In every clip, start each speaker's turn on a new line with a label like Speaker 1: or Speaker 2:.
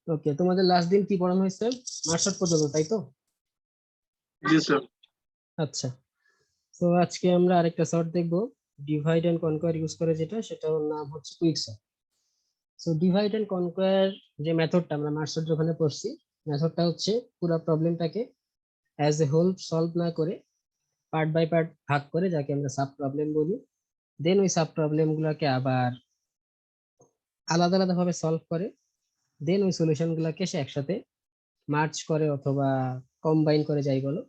Speaker 1: ওকে, তোমাদের লাস্ট দিন কি পড়ানো হয়েছে? মার্কশট পর্যন্ত, তাই তো?
Speaker 2: জি স্যার।
Speaker 1: আচ্ছা, তো আজকে আমরা আরেকটা সর্ট দেখবো, ডিভাইড এন্ড কনকোয়ার ইউজ করে, যেটা সেটার নাম হচ্ছে quick sort. So divide and conquer যে মেথডটা আমরা মার্কশট ওখানে পড়ছি, মেথডটা হচ্ছে পুরো প্রবলেমটাকে অ্যাজ এ হোল সলভ না করে পার্ট বাই পার্ট ভাগ করে, যাকে আমরা সাব প্রবলেম বলি। দেন ওই সাব প্রবলেম গুলাকে আবার আলাদা আলাদা ভাবে সলভ করে, দেন ওই সলিউশন গুলাকে সে একসাথে মার্চ করে অথবা কম্বাইন করে, যাই বলো,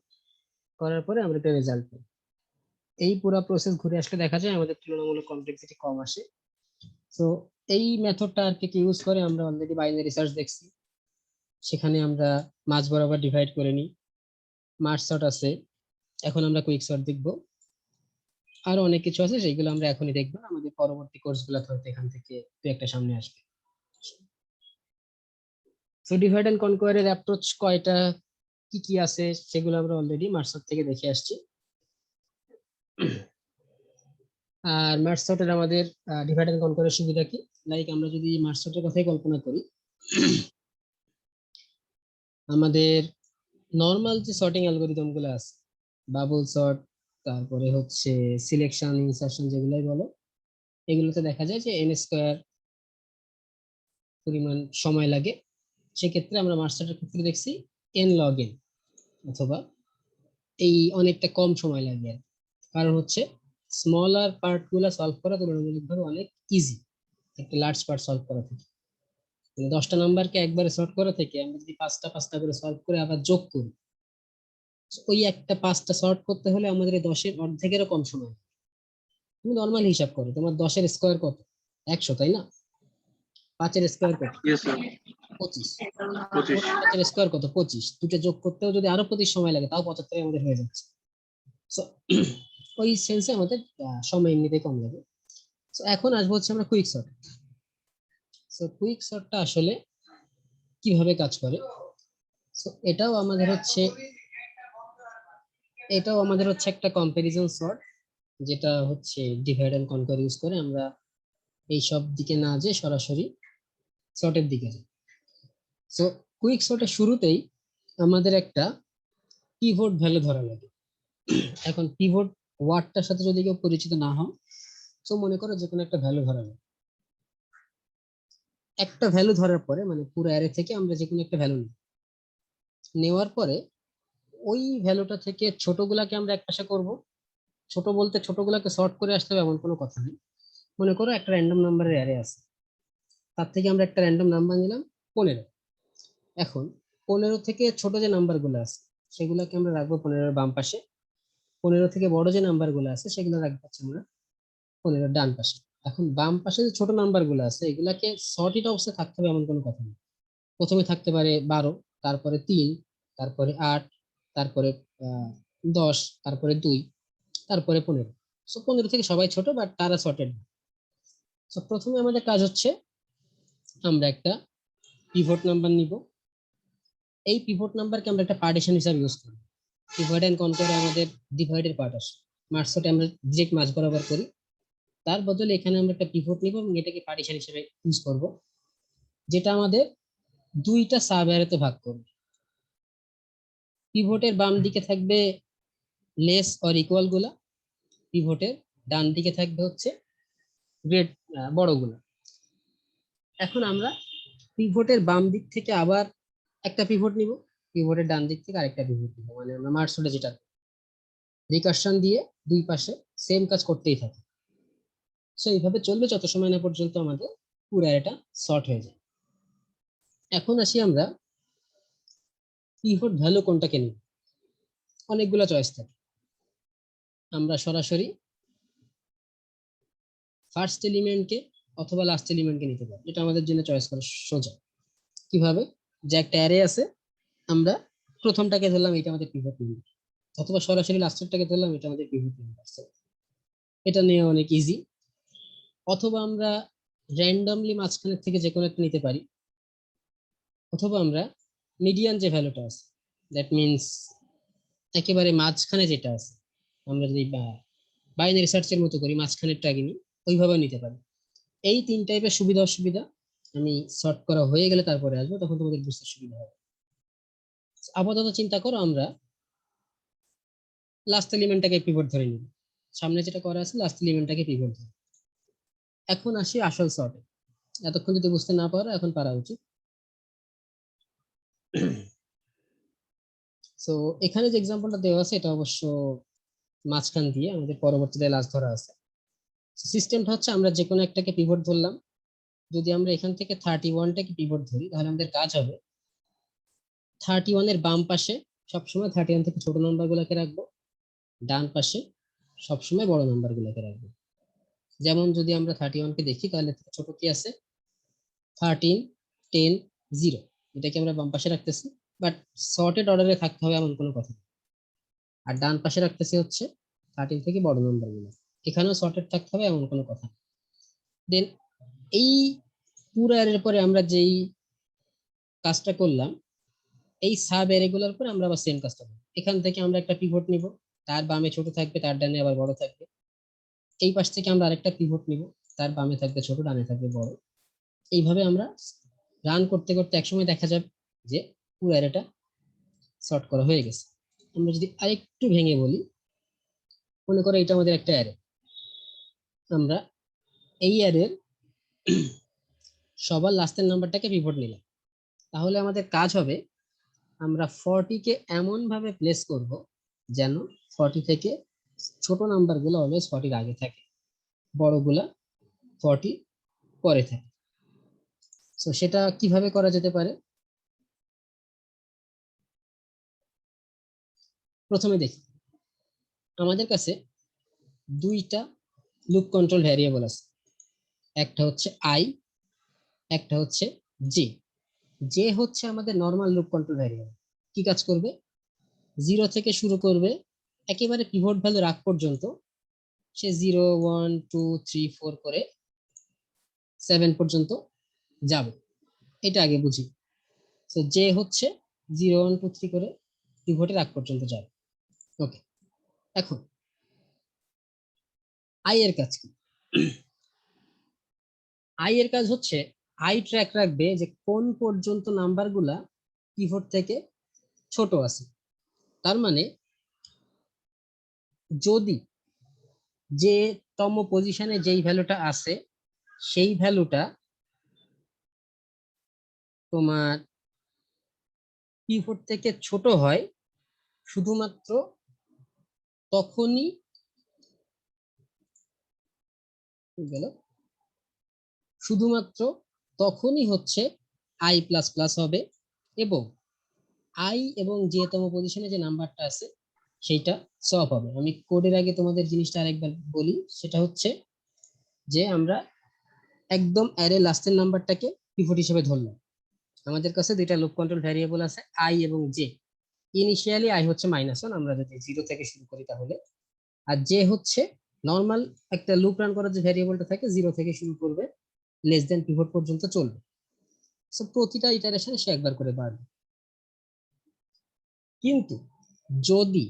Speaker 1: করার পরে আমরা একটা রেজাল্ট পাই। এই পুরো প্রসেস ঘুরে আসলে দেখা যায় আমাদের তুলনামূলক কমপ্লেক্সিটি কম আসে। তো এই মেথডটা আর কি ইউজ করে আমরা অলরেডি বাইনারি সার্চ দেখছি, সেখানে আমরা মাঝ বরাবর ডিভাইড করে নিই, মার্চ সর্ট আছে। এখন আমরা কুইক সর্ট দেখবো, আরো অনেক কিছু আছে, সেগুলো আমরা এখনই দেখবো, আমাদের পরবর্তী কোর্সগুলোতে হয়তো এখান থেকে দু একটা সামনে আসবে। সো ডিভাইড এন্ড কনকোয়ারের অ্যাপ্রোচ কয়টা, কি কি আছে, সেগুলো আমরা অলরেডি মার্চ সর্ট থেকে দেখে আসছি। আর মার্চ সর্টের আমাদের ডিভাইড এন্ড কনকোয়ারের সুবিধা কি, লাইক আমরা যদি মার্চ সর্টের কথাই কল্পনা করি, আমাদের নর্মাল যে সর্টিং অ্যালগরিদম গুলো আছে, বাবল সর্ট, তারপরে হচ্ছে সিলেকশন, ইনসারশন, যেগুলাই বলো, এগুলোতে দেখা যায় যে এন স্কোয়ার পরিমাণ সময় লাগে। সেক্ষেত্রে আমরা মার্চ সর্টের ক্ষেত্রে দেখছি এন লগ এন, অথবা এই অনেকটা কম সময় লাগে আর কি। কারণ হচ্ছে স্মলার পার্ট গুলা সলভ করা তুলনামূলকভাবে অনেক ইজি একটা লার্জ পার্ট সলভ করা থেকে। মানে 10টা নাম্বারকে একবারে সর্ট করা থেকে আমরা যদি পাঁচটা পাঁচটা করে সলভ করে আবার যোগ করি, ওই একটা পাঁচটা সর্ট করতে হলে আমাদের এই 10-এর অর্ধেকেরও কম সময় লাগে। তুমি নর্মাল হিসাব করো, তোমার 10-এর স্কোয়ার কত? 100, তাই না? 5-এর স্কোয়ার কত?
Speaker 2: Yes sir.
Speaker 1: 25।
Speaker 2: 25।
Speaker 1: 5-এর স্কোয়ার কত? 25। দুটো যোগ করতেও যদি আরো 25 সময় লাগে, তাও 75 আমাদের হয়ে যাচ্ছে। So, ওই সেন্সে আমাদের সময় এমনিতেই কম লাগে। তো এখন আসবো হচ্ছে আমরা কুইক সর্ট। সো কুইক সর্টটা আসলে কিভাবে কাজ করে। সো এটাও আমাদের হচ্ছে একটা কম্পারিজন সর্ট, যেটা হচ্ছে ডিভাইড এন্ড কনকোয়ার ইউজ করে আমরা এই সব দিকে না যে সরাসরি সর্টের দিকে যাই। সো কুইক সর্টের শুরুতেই আমাদের একটা পিভট ভ্যালু ধরা লাগে। এখন পিভট ওয়ার্ডটার সাথে যদি কেউ পরিচিত না হন, তো মনে করো যে কোনো একটা ভ্যালু ধরা লাগে। একটা ভ্যালু ধরার পরে মানে পুরো অ্যারে থেকে আমরা যে কোনো একটা ভ্যালু নিই, নেওয়ার পরে ওই ভ্যালুটা থেকে ছোটগুলাকে আমরা একপাশে করব। ছোট বলতে ছোটগুলাকে সর্ট করে আসতে হবে এমন কোনো কথা নেই। মনে করো একটা র্যান্ডম নাম্বারের অ্যারে আছে, তার থেকে আমরা একটা র্যান্ডম নাম্বার নিলাম 15। এখন 15 থেকে ছোট যে নাম্বার গুলো আছে সেগুলোকে আমরা রাখবো 15-এর বাম পাশে। 15 থেকে বড় যে নাম্বার গুলো আছে সেগুলো রাখবো হচ্ছে আমরা 15-এর ডান পাশে। এখন বাম পাশে যে ছোট নাম্বার গুলো আছে এগুলাকে সর্টেড অবস্থায় থাকতে হবে এমন কোনো কথা নেই। প্রথমে থাকতে পারে 12, তারপরে 3, তারপরে 8, তারপরে 10, তারপরে 2, তারপরে 15। সো 15 থেকে সবাই ছোট, বাট তারা সর্টেড। সো প্রথমে আমাদের কাজ হচ্ছে আমরা একটা পিভট নাম্বার নিব। এই পিভট নাম্বারকে আমরা একটা পার্টিশন হিসাবে ইউজ করব। ডিভাইড এন্ড কনকোয়ারে আমাদের ডিভাইডের পার্ট আসে, মার্কসে আমরা ডিরেক্ট মাঝ বরাবর করি। তার বদলে এখানে আমরা একটা পিভট নিব এবং এটাকে পার্টিশন হিসেবে ইউজ করব, যেটা আমাদের দুইটা সাব অ্যারেতে ভাগ করবে। পিভটের বাম দিকে থাকবে লেস অর ইকুয়াল গুলা, পিভটের ডান দিকে থাকবে হচ্ছে গ্রেট বড় গুলা। এখন আমরা পিভটের বাম দিক থেকে আবার একটা পিভট নিব, পিভটের ডান দিক থেকে আরেকটা পিভট নিব, মানে আমরা মার্কসে যেটা রিকার্শন দিয়ে দুই পাশে সেম কাজ করতেই থাকে। সো এইভাবে চলবে যত সময় না পর্যন্ত আমাদের পুরো এটা সর্ট হয়ে যায়। এখন আসি আমরা পিভট ভ্যালু কোনটাকে নিব। অনেকগুলো চয়েস থাকে, আমরা সরাসরি ফার্স্ট এলিমেন্টকে অথবা লাস্ট এলিমেন্টকে নিতে পারি। এটা আমাদের জন্য চয়েস করা সোজা। কিভাবে? যে একটা অ্যারে আছে, আমরা প্রথমটাকে ধরলাম, এটা আমাদের পিভট নাম্বার, অথবা সরাসরি লাস্টেরটাকে ধরলাম, এটা আমাদের পিভট নাম্বার। এটা নিয়ে অনেক ইজি। অথবা আমরা র্যান্ডমলি মাঝখানের থেকে যে কোনো একটা নিতে পারি, অথবা আমরা মিডিয়ান যে ভ্যালুটা আছে, দ্যাট মিনস একেবারে মাঝখানে যেটা আছে, আমরা যদি বাইনারি সার্চের মতো করি মাঝখানেরটা আগে নিই, ওইভাবে নিতে পারি। এই তিন টাইপের সুবিধা অসুবিধা আমি সর্ট করা হয়ে গেলে তারপরে আসবো, তখন তোমাদের বুঝতে সুবিধা হবে। আপাতত চিন্তা করো আমরা লাস্ট এলিমেন্টটাকে পিভট ধরে নিব, সামনে যেটা করা আছে লাস্ট এলিমেন্টটাকে পিভট ধরে। এখন আসি আসল সর্টে। এতক্ষণ যদি বুঝতে না পারো এখন পারা উচিত। সো এখানে যে এক্সাম্পলটা দেওয়া আছে এটা অবশ্য মাঝখান দিয়ে আমাদের পরবর্তীতে লাস্ট ধরা আছে। সিস্টেমটা হচ্ছে আমরা যে কোনো একটাকে পিভট ধরলাম। যদি আমরা এখান থেকে 31টাকে পিভট ধরি তাহলে আমাদের কাজ হবে 31 এর বাম পাশে সবসময় 31 থেকে ছোট নাম্বার গুলাকে রাখবো, ডান পাশে সবসময় বড় নাম্বার গুলাকে রাখবো। যেমন যদি আমরা 31কে দেখি তাহলে ছোট কি আছে 13, 10, 0, এটাকে আমরা বাম পাশে রাখতেছি, বাট সর্টেড অর্ডারে থাকতে হবে এমন কোনো কথা নেই। আর ডান পাশে রাখতেছি হচ্ছে 13 থেকে বড় নাম্বার গুলো, এখানেও সর্টেড থাকতে হবে এমন কোনো কথা নেই। দেন এই পুরো অ্যারের পরে আমরা যেই কাজটা করলাম, এই সাব অ্যারেগুলোর পরে আমরা আবার সেম কাজটা করব। এখান থেকে আমরা একটা পিভট নিব, তার বামে ছোট থাকবে তার ডানে আবার বড় থাকবে। এই পাশ থেকে আমরা আরেকটা পিভট নিব, তার বামে থাকবে ছোট ডানে থাকবে বড়। এইভাবে আমরা রান করতে করতে একসময় দেখা যাবে যে পুরো অ্যারেটা সর্ট করা হয়ে গেছে। আমরা যদি আরেকটু ভেঙে বলি, মনে করো এটা আমাদের একটা অ্যারে, আমরা এই অ্যারের সবার লাস্টের নাম্বারটাকে পিভট নিলাম। তাহলে আমাদের কাজ হবে আমরা 40কে এমন ভাবে প্লেস করব যেন 40 থেকে ছোট নাম্বার গুলো অলওয়েজ 40 আগে থাকে, বড়গুলা 40 পরে থাকে। তো সেটা কিভাবে করা যেতে পারে? প্রথমে দেখি আমাদের কাছে দুইটা লুপ কন্ট্রোল ভ্যারিয়েবল আছে, একটা হচ্ছে আই, একটা হচ্ছে জে। জে হচ্ছে আমাদের নর্মাল লুপ কন্ট্রোল ভ্যারিয়েবল। কি কাজ করবে? 0 থেকে শুরু করবে, একেবারে পিভট ভ্যালু রাখ পর্যন্ত সে 0, 1, 2, 3, 4 করে 7 পর্যন্ত যাবে। এটা আগে বুঝি। তো জে হচ্ছে 0, 1, 2, 3 করে পিভটের আগ পর্যন্ত যাবে। ওকে, এখন আই এর কাজ কি? আই এর কাজ হচ্ছে আই ট্র্যাক রাখবে যে কোন পর্যন্ত নাম্বারগুলা পিভট থেকে ছোট আছে। তার মানে যদি যে তম পজিশনে যেই ভ্যালুটা আছে সেই ভ্যালুটা তোমার পিভট থেকে ছোট হয়, শুধুমাত্র তখনই গেল শুধুমাত্র তখনই হচ্ছে আই প্লাস প্লাস হবে, এবং আই এবং যে তম পজিশনে যে নাম্বারটা আছে সেইটা সলভ হবে। আমি কোডের আগে তোমাদের জিনিসটা আরেকবার বলি, সেটা হচ্ছে যে আমরা একদম অ্যারে লাস্টের নাম্বারটাকে পিভট হিসেবে ধরলাম। আমাদের কাছে দুইটা লুপ কন্ট্রোল ভ্যারিয়েবল আছে আই এবং জে। ইনিশিয়ালি আই হচ্ছে -1, আমরা যদি 0 থেকে শুরু করি তাহলে, আর জে হচ্ছে নর্মাল একটা লুপ রান করার যে ভ্যারিয়েবলটা থাকে 0 থেকে শুরু করবে, লেস দেন পিভট পর্যন্ত চলবে। সো প্রতিটা ইটারেশনে সে একবার করে বাড়বে। কিন্তু যদি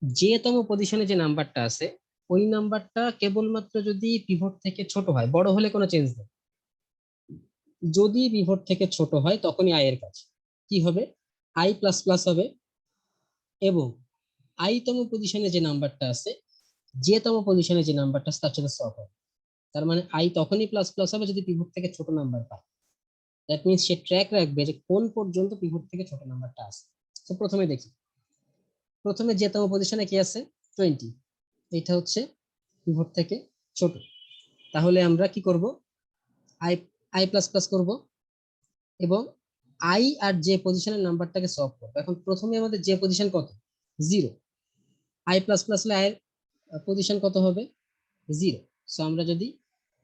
Speaker 1: যে তম পজিশনে যে নাম্বারটা আছে ওই নাম্বারটা কেবলমাত্র যদি পিভট থেকে ছোট হয়, বড় হলে কোনো চেঞ্জ নেই, যদি পিভট থেকে ছোট হয় তখনই আই এর কাজ কি হবে? আই প্লাস প্লাস হবে, এবং আই তম পজিশনে যে নাম্বারটা আছে যে তম পজিশনে যে নাম্বারটা আছে তার সাথে সব হবে। তার মানে আই তখনই প্লাস প্লাস হবে যদি পিভট থেকে ছোট নাম্বার পায়। দ্যাট মিনস সে ট্র্যাক রাখবে যে কোন পর্যন্ত পিভট থেকে ছোট নাম্বারটা আছে। তো প্রথমে দেখি, প্রথমে যে তম পজিশনে কি আছে 20, এটা হচ্ছে পিভট থেকে ছোট। তাহলে আমরা কি করব? আই আই প্লাস প্লাস করব এবং আই আর যে পজিশনের নাম্বারটাকে সলভ করব। এখন প্রথমে আমাদের যে পজিশন কত 0, আই প্লাস প্লাস হলে আই এর পজিশন কত হবে 0। সো আমরা যদি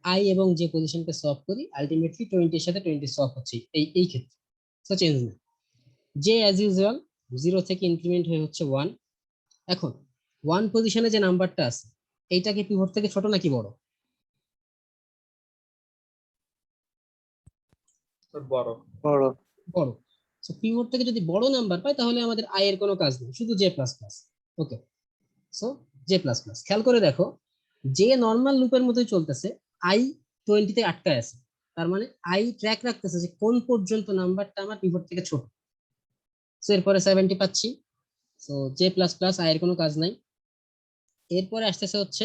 Speaker 1: আই এবং যে পজিশনকে সলভ করি আলটিমেটলি 20 এর সাথে 20 সলভ হচ্ছে এই ক্ষেত্রে। সো চেঞ্জ না, যে অ্যাজ ইউজুয়াল 0 থেকে ইনক্রিমেন্ট হয়ে হচ্ছে 1। এখন 1 পজিশনে যে নাম্বারটা আছে এইটা কি পিভট থেকে ছোট নাকি বড়?
Speaker 2: বড় বড়
Speaker 1: বড়। সো পিভট থেকে যদি বড় নাম্বার পাই তাহলে আমাদের আই এর কোনো কাজ নেই, শুধু জে প্লাস প্লাস। ওকে, সো জে প্লাস প্লাস। খেয়াল করে দেখো যে নর্মাল লুপের মতোই চলতেছে, আই 20 তে আটকায় আছে, তার মানে আই ট্র্যাক রাখতেছে যে কোন পর্যন্ত নাম্বারটা আমার পিভট থেকে ছোট। সো এরপরে 70 পাচ্ছি। So J plus plus I এর কোনো কাজ নাই। এরপরে আসতেছে হচ্ছে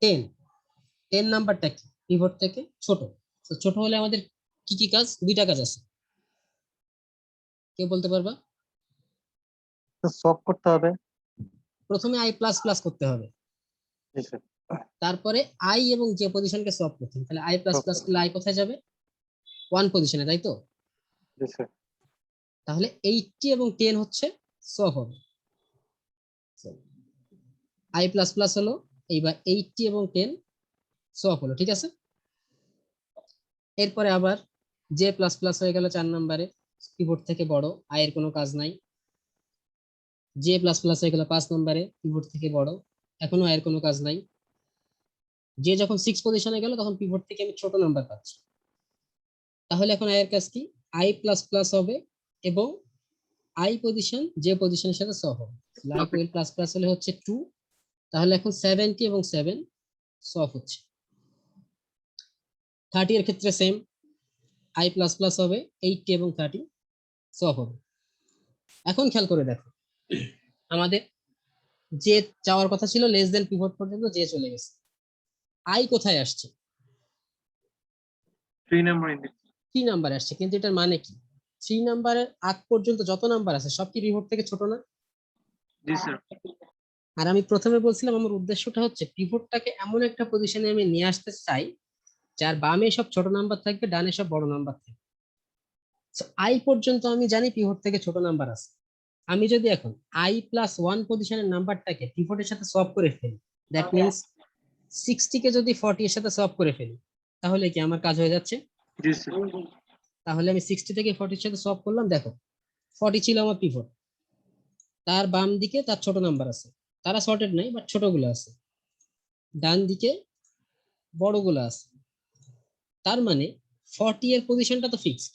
Speaker 1: 10। 10 নাম্বারটা কি পিভট থেকে ছোট। তো ছোট হলে আমাদের কি কি কাজ? দুইটা কাজ আছে, কেউ বলতে পারবা?
Speaker 3: সলভ করতে হবে।
Speaker 1: প্রথমে আই প্লাস প্লাস করতে হবে,
Speaker 3: জি স্যার।
Speaker 1: তারপরে আই এবং যে পজিশনকে সলভ করতে হবে। তাহলে আই প্লাস প্লাস করলে আই কোথায় যাবে? 1 পজিশনে, তাই তো?
Speaker 3: জি স্যার।
Speaker 1: তাহলে 80 এবং 10 হচ্ছে সলভ হবে। আই প্লাস প্লাস হলো, এইবার 80 এবং 10 সলভ হলো, ঠিক আছে। এরপরে আবার জে প্লাস প্লাস হয়ে গেল 4 নম্বরে, কিবোর্ড থেকে বড়, আই এর কোনো কাজ নাই। জে প্লাস প্লাস হয়ে গেল 5 নম্বরে, কিবোর্ড থেকে বড়, এখনো আই এর কোনো কাজ নাই। যে যখন 6 পজিশনে গেল তখন পিভট থেকে আমি ছোট নাম্বার পাচ্ছি। তাহলে এখন আই এর কাজ কি? আই প্লাস প্লাস হবে এবং আই পজিশন যে পজিশনের সাথে সলভ হবে। আই প্লাস প্লাস হলে হচ্ছে 2। তাহলে এখন 70 এবং 7 সলভ হচ্ছে। 30 এর ক্ষেত্রে সেম, আই প্লাস প্লাস হবে, 80 এবং 30 সলভ হবে। এখন খেয়াল করে দেখো, আমাদের যে যাওয়ার কথা ছিল লেস দেন পিভট পর্যন্ত, যে চলে গেছে। আই কোথায় আসছে?
Speaker 2: 3 নাম্বার ইন্ডেক্স।
Speaker 1: 3 নাম্বার আসছে, কিন্তু এটার মানে কি? 3 নাম্বারের আগ পর্যন্ত যত নাম্বার আছে সব কি পিভট থেকে ছোট না?
Speaker 2: জি স্যার।
Speaker 1: আর আমি প্রথমে বলছিলাম আমার উদ্দেশ্যটা হচ্ছে পিভটটাকে এমন একটা পজিশনে আমি নিয়ে আসতে চাই যার বামে সব ছোট নাম্বার থাকবে, ডানে সব বড় নাম্বার থাকবে। আই পর্যন্ত আমি জানি পিভট থেকে ছোট নাম্বার আছে। আমি যদি এখন আই প্লাস 1 পজিশনের নাম্বারটাকে পিভটের সাথে সলভ করে ফেলি, দ্যাট মিনস 60 কে যদি 40 এর সাথে সলভ করে ফেলি, তাহলে কি আমার কাজ হয়ে যাচ্ছে?
Speaker 2: জি স্যার।
Speaker 1: তাহলে আমি 60 থেকে 40 এর সাথে সলভ করলাম, দেখো 40 ছিল আমার পিভট, তার বাম দিকে তার ছোট নাম্বার আছে, তারা সর্টেড নাই বাট ছোটগুলো আছে, ডান দিকে বড়গুলো আছে। তার মানে 40 এর পজিশনটা তো ফিক্সড,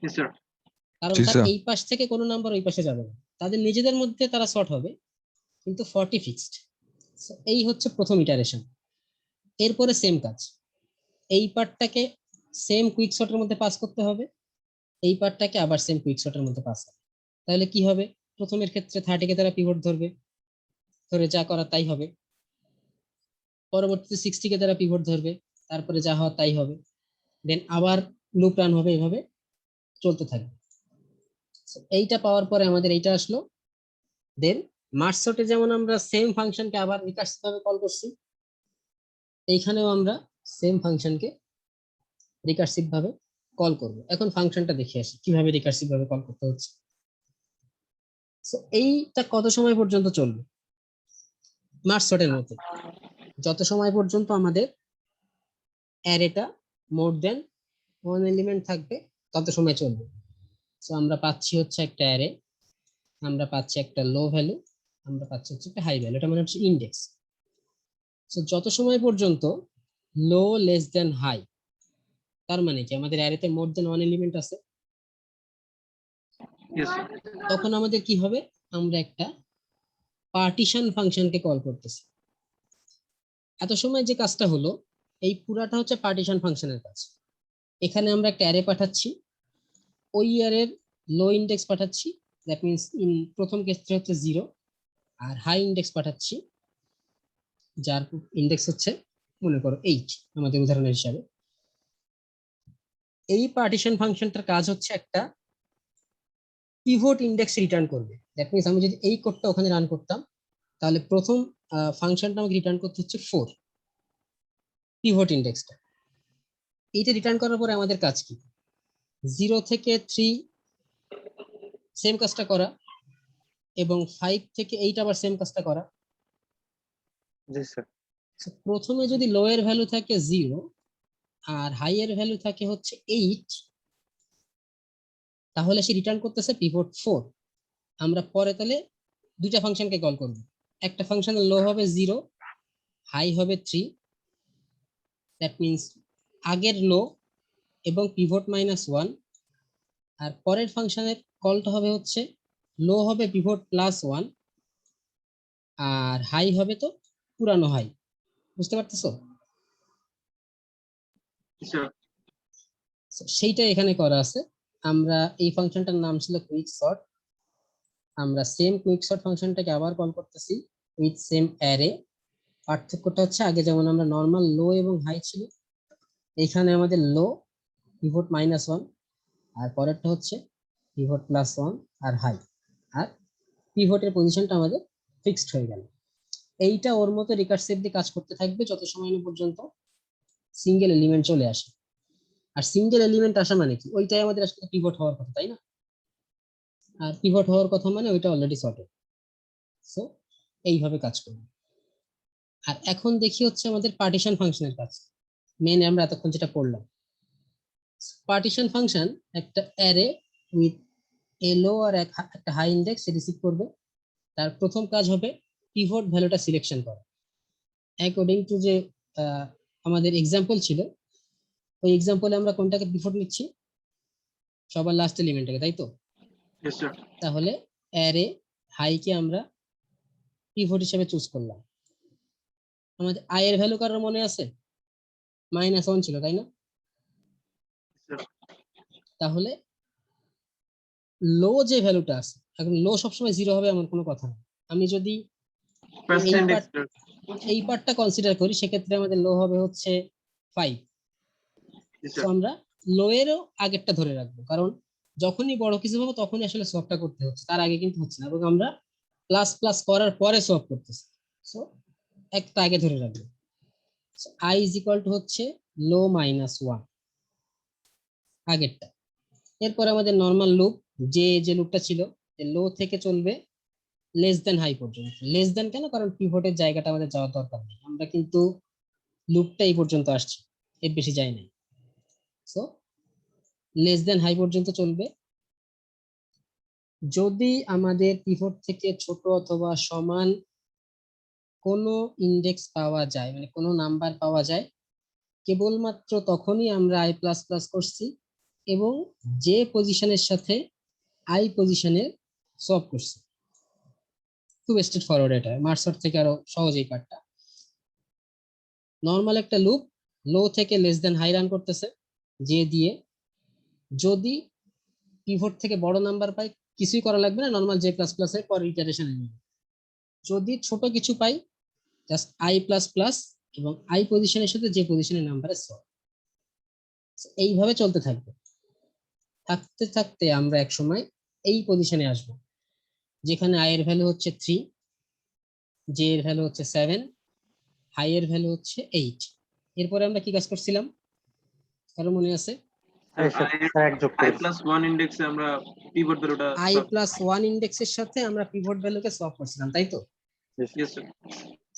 Speaker 2: জি স্যার।
Speaker 1: কারণ তার এই পাশ থেকে কোনো নাম্বার ওই পাশে যাবে না, তাদের নিজেদের মধ্যে তারা শর্ট হবে, কিন্তু 40 ফিক্সড। এই হচ্ছে প্রথম ইটারেশন। এরপরে সেম কাজ, এই পার্টটাকে সেম কুইক শটের মধ্যে পাস করতে হবে, এই পার্টটাকে আবার সেম কুইক শটের মধ্যে পাস হবে। তাহলে কি হবে? প্রথমের ক্ষেত্রে 30 কে তারা পিভট ধরবে, ধরে যা করা তাই হবে। পরবর্তীতে 60 কে তারা পিভট ধরবে, তারপরে যা হওয়া তাই হবে। দেন আবার লুপ রান হবে, এভাবে চলতে থাকবে। এইটা পাওয়ার পরে আমাদের এইটা আসলো। দেন মার্জ শর্টে যেমন আমরা সেম ফাংশনকে আবার রিকার্সিভ ভাবে কল করছি, এইখানেও আমরা সেম ফাংশনকে রিকার্সিভ ভাবে কল করব। এখন ফাংশনটা দেখে আসি কিভাবে রিকার্সিভ ভাবে কল করতে হচ্ছে। সো এইটা কত সময় পর্যন্ত চলবে? মার্জ শর্টের মতো, যত সময় পর্যন্ত আমাদের অ্যারেটা মোর দেন 1 এলিমেন্ট থাকবে তত সময় চলবে। সো আমরা পাচ্ছি হচ্ছে একটা অ্যারে, আমরা পাচ্ছি একটা লো ভ্যালু, আমরা পাচ্ছি হচ্ছে একটা হাই ভ্যালু, এটা মানে হচ্ছে ইন্ডেক্স। সো যত সময় পর্যন্ত লো লেস দেন হাই, তার মানে কি আমাদের অ্যারেতে মোর দেন 1 এলিমেন্ট আছে,
Speaker 2: ইয়েস স্যার।
Speaker 1: তখন আমাদের কি হবে? আমরা একটা পার্টিশন ফাংশনকে কল করতেছি। এত সময় যে কাজটা হলো, এই পুরাটা হচ্ছে পার্টিশন ফাংশনের কাজ। এখানে আমরা একটা অ্যারে পাঠাচ্ছি, ওই অ্যারের লো ইন্ডেক্স পাঠাচ্ছি, দ্যাট মিনস প্রথম ক্ষেত্রে হচ্ছে 0, আর হাই ইন্ডেক্স পাঠাচ্ছি যার ইন্ডেক্স হচ্ছে মনে করো 8 আমাদের উদাহরণের হিসাবে। এই পার্টিশন ফাংশনটার কাজ হচ্ছে একটা পিভট ইন্ডেক্স রিটার্ন করবে। দ্যাট মিনস আমি যদি এই কোডটা ওখানে রান করতাম, তাহলে প্রথম ফাংশনটা আমাকে রিটার্ন করতে হচ্ছে 4, পিভট ইন্ডেক্সটা। এইটা রিটার্ন করার পরে আমাদের কাজ কি? 0 থেকে 3 সেম কাজটা করা, এবং 5 থেকে 8 আবার সেম কাজটা করা।
Speaker 3: জি স্যার।
Speaker 1: প্রথমে যদি লো এর ভ্যালু থাকে 0 আর হাই এর ভ্যালু থাকে হচ্ছে 8, তাহলে সে রিটার্ন করতেছে পিভট 4। আমরা পরে তাহলে দুইটা ফাংশনকে কল করব, একটা ফাংশনের লো হবে 0, হাই হবে 3, দ্যাট মিনস আগের লো এবং পিভট -1, আর পরের ফাংশনের কলটা হবে হচ্ছে লো হবে পিভট +1 আর হাই হবে তো পুরানো হাই। বুঝতে পারতেছো?
Speaker 2: জি স্যার।
Speaker 1: So, সেইটা এখানে করা আছে। আমরা এই ফাংশনটার নাম ছিল কুইক সর্ট, আমরা সেম কুইক সর্ট ফাংশনটাকে আবার কল করতেছি উইথ সেম অ্যারে। পার্থক্যটা হচ্ছে আগে যেমন আমরা নর্মাল লো এবং হাই ছিল, এখানে আমাদের লো পিভট -1, আর পরেরটা হচ্ছে পিভট +1 আর হাই, আর পিভটের পজিশনটা আমাদের ফিক্সড হয়ে গেল। এইটা ওর মতো রিকার্সিভলি কাজ করতে থাকবে যত সময় না পর্যন্ত সিঙ্গেল এলিমেন্ট চলে আসে। আর সিঙ্গেল এলিমেন্ট আসা মানে কি, ওইটাই আমাদের আসলে পিভট হওয়ার কথা, তাই না? আর পিভট হওয়ার কথা মানে ওইটা অলরেডি সর্টেড। সো এইভাবে কাজ করবে। আর এখন দেখি হচ্ছে আমাদের পার্টিশন ফাংশনের কাজ, মেন আমরা এতক্ষণ যেটা পড়লাম। পার্টিশন ফাংশন একটা অ্যারে উইথ এ লো আর একটা হাই ইন্ডেক্স রিসিভ করবে। তার প্রথম কাজ হবে পিভট ভ্যালুটা সিলেকশন করা অ্যাকর্ডিং টু যে আমাদের এক্সাম্পল ছিল, ওই এক্সাম্পলে আমরা কোনটাকে পিভট নিচ্ছি, সবার লাস্ট এলিমেন্টটাকে, তাই তো?
Speaker 2: Yes sir.
Speaker 1: তাহলে অ্যারে হাইকে আমরা পিভট হিসেবে চুজ করলাম। আমাদের আই এর ভ্যালু কারোর মনে আছে? -1 ছিল, তাই না?
Speaker 2: স্যার।
Speaker 1: তাহলে লো যে ভ্যালুটা আছে, এখন লো সবসময় 0 হবে এমন কোনো কথা না। আমি যদি
Speaker 2: ফার্স্ট
Speaker 1: এই
Speaker 2: ইন্ডেক্স স্যার।
Speaker 1: এই পার্টটা কনসিডার করি, সেক্ষেত্রে আমাদের লো হবে হচ্ছে 5।
Speaker 2: জি
Speaker 1: তো
Speaker 2: স্যার।
Speaker 1: আমরা লো এরও আগেরটা ধরে রাখবো, কারণ যখনই বড় কিছু পাবো তখনই আসলে সলভটা করতে হচ্ছে, তার আগে কিন্তু হচ্ছে না, এবং আমরা প্লাস প্লাস করার পরে সলভ করতেছি। সো একটা আগে ধরে রাখবো। আই ইজ ইকুয়াল টু হচ্ছে লো -1 আগেরটা। এরপর আমাদের নর্মাল লুপ, যে লুপটা ছিল, লো থেকে চলবে লেস দেন হাই পর্যন্ত। লেস দেন কেন? কারণ পিভটের জায়গাটা আমাদের যাওয়ার দরকার নেই, আমরা কিন্তু লুপটা এই পর্যন্ত আসছি, এর বেশি যাই নাই। সো লেস দেন হাই পর্যন্ত চলবে। যদি আমাদের পিভট থেকে ছোট অথবা সমান কোনো ইন্ডেক্স পাওয়া যায়, মানে কোনো নাম্বার পাওয়া যায়, কেবলমাত্র তখনই আমরা আই প্লাস প্লাস করছি এবং যে পজিশনের সাথে আই পজিশনের সলভ করছি। খুব স্ট্রেট ফরওয়ার্ড, এটা মার্কসর থেকে আরো সহজেই পার্টটা। নর্মাল একটা লুপ লো থেকে লেস দেন হাই রান করতেছে, যে দিয়ে যদি পিভট থেকে বড় নাম্বার পাই কিছুই করা লাগবে না, নর্মাল জে প্লাস প্লাস এর পর ইটারেশনে নিবে। যদি ছোট কিছু পাই জাস্ট আই প্লাস প্লাস এবং আই পজিশনের সাথে যে পজিশনের নাম্বারে সলভ। এইভাবে চলতে থাকবে। থাকতে থাকতে আমরা এক সময় এই পজিশনে আসব, যেখানে আই এর ভ্যালু হচ্ছে 3, জে এর ভ্যালু হচ্ছে 7, হাই এর ভ্যালু হচ্ছে 8। এরপরে আমরা কি কাজ করছিলাম, কারো মনে আছে?
Speaker 3: স্যার এক যোগ
Speaker 2: আই
Speaker 3: করেছি।
Speaker 2: প্লাস 1 ইন্ডেক্সে আমরা পিভট ভ্যালুটা
Speaker 1: আই
Speaker 2: সলভ।
Speaker 1: প্লাস 1 ইন্ডেক্সের সাথে আমরা পিভট ভ্যালুকে সলভ করছিলাম, তাই তো?
Speaker 2: Yes sir.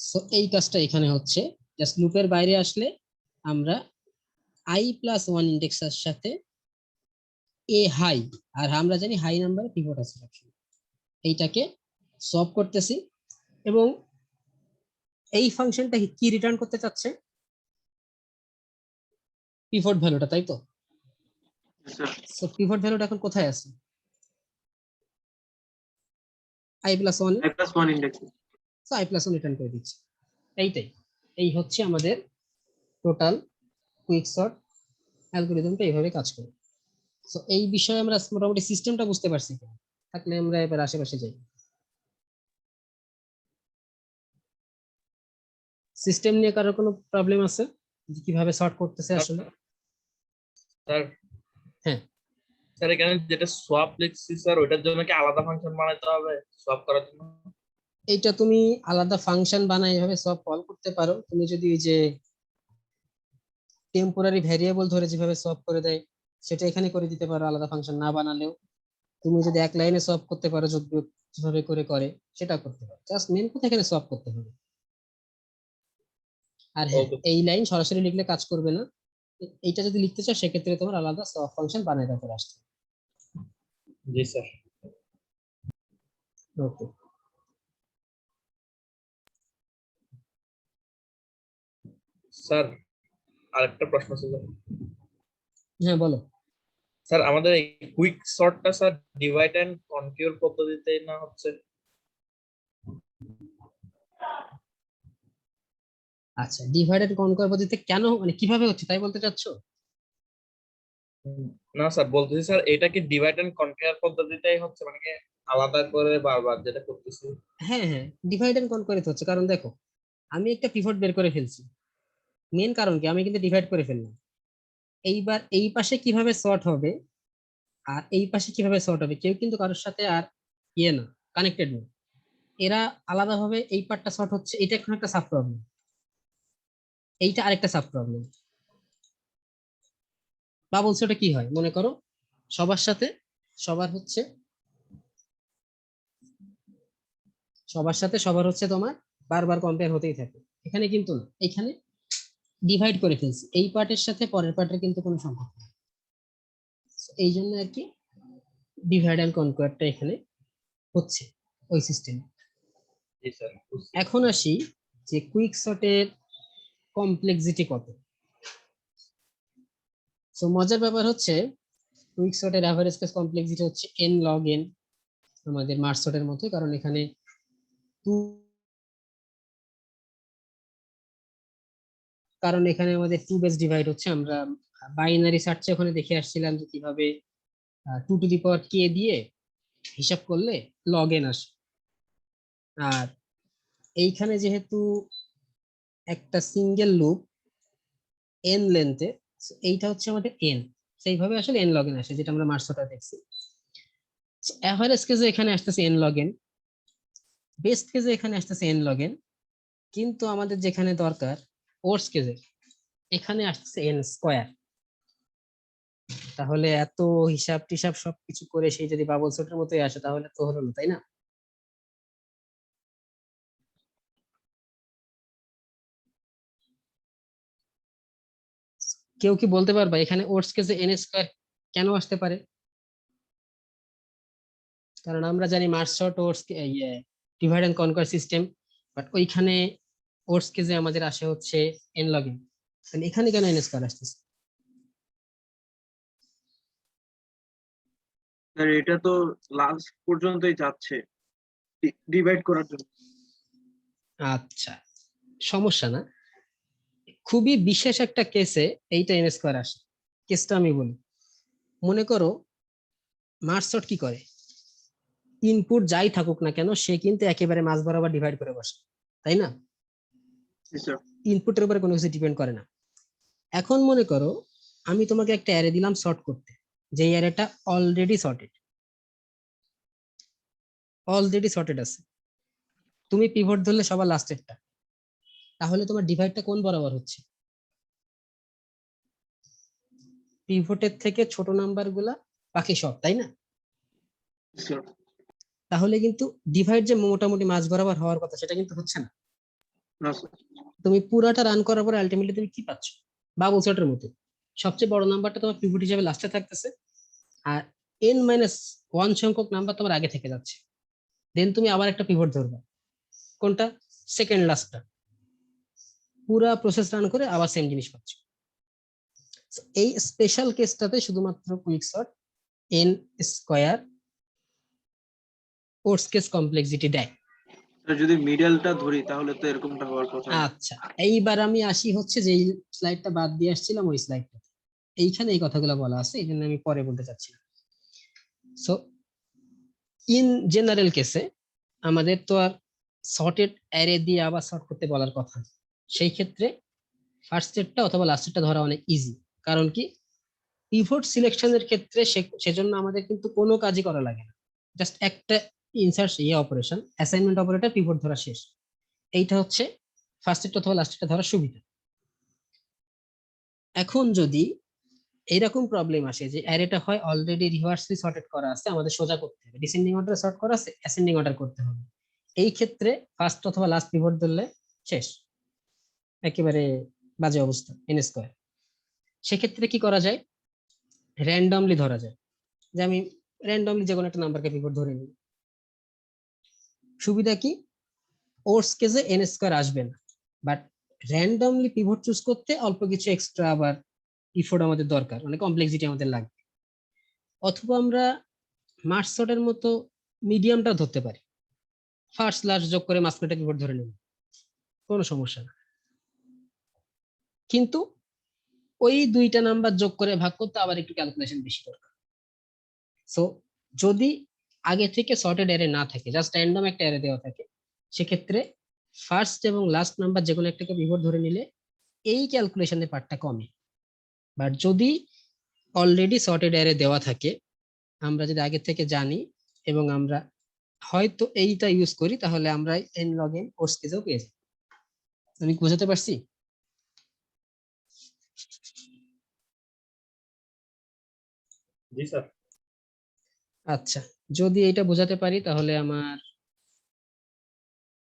Speaker 1: সো এই কাজটা এখানে হচ্ছে, জাস্ট লুপের বাইরে আসলে আমরা আই প্লাস 1 ইন্ডেক্সের সাথে এ হাই, আর আমরা জানি হাই নাম্বারে পিভট আছে সবসময়, এইটাকে সলভ করতেছি। এবং এই ফাংশনটা কি রিটার্ন করতে চাচ্ছে? পিভট ভ্যালুটা, তাই তো?
Speaker 2: স্যার।
Speaker 1: সো পিভট ভ্যালুটা এখন কোথায় আছে? I plus 1 A.
Speaker 2: I plus 1 index.
Speaker 1: So I plus 1 return করে দিচ্ছি। এইটাই, এই হচ্ছে আমাদের টোটাল কুইক সর্ট অ্যালগরিদমটা এইভাবে কাজ করে। সো এই বিষয়ে আমরা মোটামুটি সিস্টেমটা বুঝতে পারছি কিনা? থাকলে আমরা এবার আশেপাশে যাই। সিস্টেম নিয়ে কারোর কোনো প্রবলেম আছে যে কিভাবে সর্ট করতেছে আসলে?
Speaker 4: স্যার
Speaker 1: হ্যাঁ,
Speaker 4: স্যার এখানে যেটা সোয়াপ লিখছি স্যার, ওইটার জন্য কি আলাদা ফাংশন বানাইতে হবে সোয়াপ করার জন্য?
Speaker 1: এইটা তুমি আলাদা ফাংশন বানাই এভাবে সব কল করতে পারো। তুমি যদি ওই যে টেম্পোরারি ভ্যারিয়েবল ধরে যেভাবে সলভ করে দেয় সেটা এখানে করে দিতে পারো, আলাদা ফাংশন না বানালেও। তুমি যদি এক লাইনে সলভ করতে পারো যোগ বিয়োগ যেভাবে করে করে সেটা করতে পারো, জাস্ট মেন কথা এখানে সলভ করতে হবে। আর হ্যাঁ,
Speaker 4: ওকে
Speaker 1: এই লাইন সরাসরি লিখলে কাজ করবে না, এইটা যদি লিখতে চাও সেক্ষেত্রে তোমার আলাদা সলভ ফাংশন বানায় তারপর আসতে।
Speaker 4: জি স্যার।
Speaker 1: ওকে,
Speaker 4: স্যার আরেকটা প্রশ্ন ছিল।
Speaker 1: হ্যাঁ বলো।
Speaker 4: স্যার আমাদের এই কুইক সর্টটা স্যার ডিভাইড এন্ড কনকিউর পদ্ধতিতে না হচ্ছে?
Speaker 1: আচ্ছা, ডিভাইডেড কনকোয়ার পদ্ধতিতে কেন, মানে কিভাবে হচ্ছে তাই বলতে চাচ্ছো?
Speaker 4: না স্যার, বলতেছি স্যার এটা কি ডিভাইড এন্ড কনকেয়ার পদ্ধতিটাই হচ্ছে, মানে কি আলাদা করে বারবার যেটা করতেছি?
Speaker 1: হ্যাঁ হ্যাঁ, ডিভাইড এন্ড কনকোয়ার হচ্ছে, কারণ দেখো আমি একটা পিভট বের করে ফেলছি, মেন কারণ কি আমি কিন্তু ডিভাইড করে ফেললাম। এইবার এই পাশে কিভাবে সর্ট হবে আর এই পাশে কিভাবে সর্ট হবে, কেউ কিন্তু কারোর সাথে আর ইয়ে না, কানেক্টেড না, এরা আলাদাভাবে এই পার্টটা সর্ট হচ্ছে, এটা এখন একটা সাব প্রবলেম, এইটা আরেকটা সাব প্রবলেম। বা বলছো ওটা কি হয়, মনে করো সবার সাথে সবার হচ্ছে সবার হচ্ছে তোমার বারবার কম্পেয়ার হতেই থাকে, এখানে কিন্তু না, এখানে ডিভাইড করে ফেলছি, এই পার্টের সাথে পরের পার্টের কিন্তু কোনো সম্পর্ক নেই। এই জন্য আর কি ডিভাইড এন্ড কনকোয়ারটা এখানে হচ্ছে ওই সিস্টেমে।
Speaker 4: জি স্যার, বুঝছি।
Speaker 1: এখন আসি যে কুইক সর্টের কমপ্লেক্সিটি কত। সো মজার ব্যাপার হচ্ছে কুইক সর্টের অ্যাভারেজ কেস কমপ্লেক্সিটি হচ্ছে n log n, আমাদের মার্জ সর্টের মতোই, কারণ এখানে আমাদের 2 বেস ডিভাইড হচ্ছে। আমরা বাইনারি সার্চে ওখানে দেখে আসছিলাম যে কিভাবে 2 টু দি পাওয়ার k দিয়ে হিসাব করলে log n আসে, আর এইখানে যেহেতু একটা সিঙ্গেল লুপ n লেন্থে, এইটা হচ্ছে আমাদের n, সেইভাবে আসলে n log n আসে, যেটা আমরা মার্জ সর্টে দেখছি। এভারেজ কেসে এখানে আসতেছে n log n, বেস্ট কেসে এখানে আসতেছে n log n, কিন্তু আমাদের যেখানে দরকার ওর্স কেসে এখানে আসতেছে n স্কয়ার। তাহলে এত হিসাব টিসাব সবকিছু করে সেই যদি বাবল সর্টের মতোই আসে তাহলে তো হলো না, তাই না? কেউ কি বলতে পারবা এখানে ওর্স কেসে n স্কয়ার কেন আসতে পারে? কারণ আমরা জানি মার্জ সর্ট ওর্স divide and conquer system, but ওইখানে ওর্স কেসে আমাদের আসে হচ্ছে n log n, তাহলে এখানে কেন n স্কয়ার আসতেছে?
Speaker 2: স্যার এটা তো লাস্ট পর্যন্তই যাচ্ছে ডিভাইড করার জন্য।
Speaker 1: আচ্ছা, সমস্যা না, খুবই বিশেষ একটা কেসে এইটা n স্কয়ার আসে। কেসটা আমি বলি, মনে করো মার্জ সর্ট কি করে, ইনপুট যাই থাকুক না কেন সে কিন্তু একেবারে মাঝ বরাবর ডিভাইড করে বসে, তাই না?
Speaker 2: জি স্যার।
Speaker 1: ইনপুটের উপরে কোনো কিছু ডিপেন্ড করে না। এখন মনে করো আমি তোমাকে একটা অ্যারে দিলাম সর্ট করতে, যে অ্যারেটা অলরেডি সর্টেড আছে, তুমি পিভট ধরলে সবার লাস্টেরটা, তাহলে তোমার ডিভাইডটা কোন বরাবর হচ্ছে? পিভটের থেকে ছোট নাম্বার গুলা বাকি সব, তাই না?
Speaker 2: জি স্যার।
Speaker 1: তাহলে কিন্তু ডিভাইড যে মোটামুটি মাঝ বরাবর হওয়ার কথা সেটা কিন্তু হচ্ছে না।
Speaker 2: না স্যার।
Speaker 1: তুমি পুরাটা রান করার পরে আলটিমেটলি তুমি কি পাচ্ছ, বাবল সর্টের মতো সবচেয়ে বড় নাম্বারটা তোমার পিভট হিসেবে লাস্টে থাকতেছে, আর n-1 সংখ্যক নাম্বার তোমার আগে থেকে যাচ্ছে। দেন তুমি আবার একটা পিভট ধরবা, কোনটা? সেকেন্ড লাস্টটা, পুরা প্রসেস রান করে আবার সেম জিনিস পাচ্ছ। So, এই স্পেশাল কেসটাতে শুধুমাত্র quick sort n square ওর্স case complexity দেয়।
Speaker 2: স্যার যদি মিডলটা ধরি তাহলে তো এরকমটা হওয়ার কথা না।
Speaker 1: আচ্ছা, এইবার আমি আসি হচ্ছে যে স্লাইডটা বাদ দিয়ে আসছিলাম ওই স্লাইডটা, এইখানে এই কথাগুলো বলা আছে, এই জন্য আমি পরে বলতে চাচ্ছি। সো ইন জেনারেল কেসে আমাদের তো আর সর্টেড অ্যারে দিয়ে আবার সর্ট করতে বলার কথা না। সেই ক্ষেত্রে ফার্স্ট স্টেপটা অথবা লাস্ট স্টেপটা ধরা অনেক ইজি, কারণ কি পিভট সিলেকশনের ক্ষেত্রে সেজন্য আমাদের কিন্তু কোনো কাজই করা লাগে না, জাস্ট একটা insert operation assignment operator pivot ধরা শেষ। এইটা হচ্ছে ফার্স্ট স্টেপ অথবা লাস্ট স্টেপটা ধরার সুবিধা। এখন যদি এইরকম প্রবলেম আসে যে অ্যারেটা হয় অলরেডি রিভার্সলি সর্টেড করা আছে, আমাদের সোজা করতে হবে, ডিসেন্ডিং অর্ডারে সর্ট করা আছে, অ্যাসেন্ডিং অর্ডার করতে হবে, এই ক্ষেত্রে ফার্স্ট অথবা লাস্ট পিভট ধরলে শেষ, একেবারে বাজে অবস্থা n স্কয়ার। সেক্ষেত্রে কি করা যায়, র্যান্ডমলি ধরা যায়, যে আমি র্যান্ডমলি যে কোনো একটা নাম্বারকে পিভট ধরে নিই। সুবিধা কি, ওর্স কেসে n স্কয়ার আসবে না, বাট র্যান্ডমলি পিভট চুজ করতে অল্প কিছু এক্সট্রা আবার ইফোর্ট আমাদের দরকার, মানে কমপ্লেক্সিটি আমাদের লাগবে। অথবা আমরা মার্জ সর্টের মতো মিডিয়ামটা ধরতে পারি, ফার্স্ট লাস্ট যোগ করে মাঝখানটা পিভট ধরে নেব, কোনো সমস্যা না। কিন্তু ওই দুইটা নাম্বার যোগ করে ভাগ করতে আবার একটু ক্যালকুলেশন বেশি দরকার। সো যদি আগে থেকে সর্টেড অ্যারে না থাকে, জাস্ট র্যান্ডম একটা অ্যারে দেওয়া থাকে, সেক্ষেত্রে ফার্স্ট এবং লাস্ট নাম্বার যে কোনো একটাকে পিভট ধরে নিলে এই ক্যালকুলেশনের পার্টটা কমে। বাট যদি অলরেডি সর্টেড অ্যারে দেওয়া থাকে, আমরা যদি আগে থেকে জানি এবং আমরা হয়তো এইটা ইউজ করি, তাহলে আমরা n log n কোর্স কেসেও পেয়ে যাই। আমি কি বোঝাতে পারছি?
Speaker 4: জি স্যার।
Speaker 1: আচ্ছা, যদি এটা বোঝাতে পারি তাহলে আমার